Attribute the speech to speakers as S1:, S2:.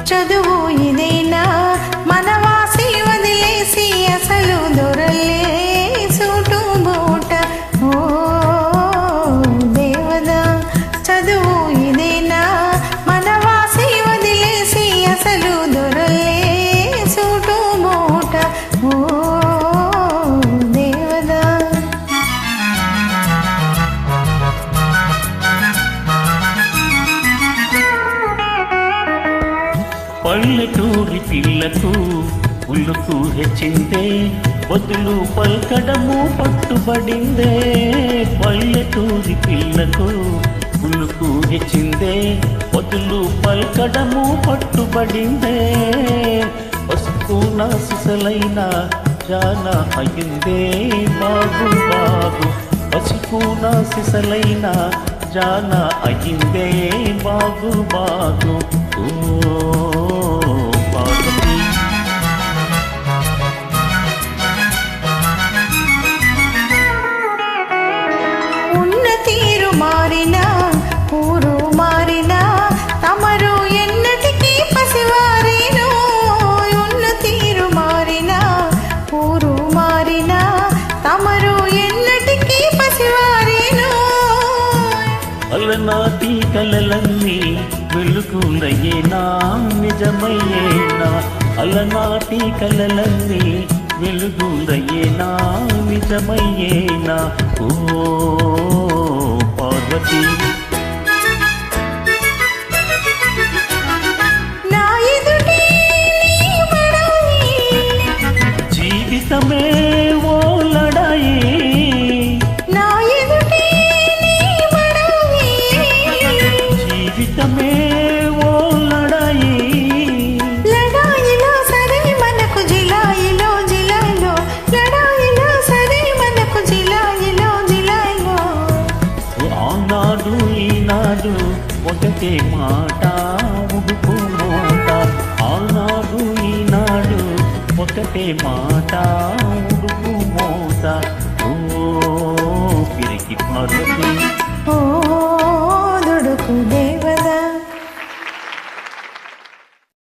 S1: చదువు ఇదేనా మనవాసి వదిలేసి అసలు దొరలే సూటు బూట. ఓ దేవదా చదువు ఇదేనా మనవాసి వదిలేసి అసలు దొరలే సూటు బూట. ఓ దేవదా
S2: పల్లెటూరి పిల్లకు ఉల్లుకు హెచ్చిందే వదులు పల్కడము పట్టుబడిందే. పల్లెటూరి పిల్లకు ఉల్లుకు హెచ్చిందే వదులు పల్కడము పట్టుబడిందే. పసుపు నా సిసలైన జాన అయిందే బాగు బాగు. పసుపు నా సిసలైన జాన అయిందే బాగు బాగు.
S1: ఉన్న తీరు మారినా ఊరు మారినా తమరు ఎన్నటికీ పసివారేను. ఉన్న తీరు మారినా ఊరు మారినా తమరు ఎన్నటికీ పసివారేను.
S2: అలనాటి కలలన్నీ వెలుగులయ్యేనా నిజమయ్యేనా. అలనాటి కలలన్నీ వెలుగులయ్యేనా నిజమయ్యేనా. ఓ పార్వతి
S1: నా ఎదుటే
S2: జీవితమే ఓ లడాయి.
S1: నా ఎదుటే
S2: జీవితమే ఓ లడాయి.
S1: లడాయిలో సరే మనకు జిలాయిలో జిలాయిలో. లడాయిలో సరే మనకు జిలాయిలో జిలాయిలో.
S2: ఆనాడు ఈనాడు ఒకటే మాట ఉడుపు మోట. ఆనాడు ఈనాడు ఒకటే మాట ఉడుపు మోట. ఓ పిరికి పార్వతి
S1: ఓ దుడుకు దేవదా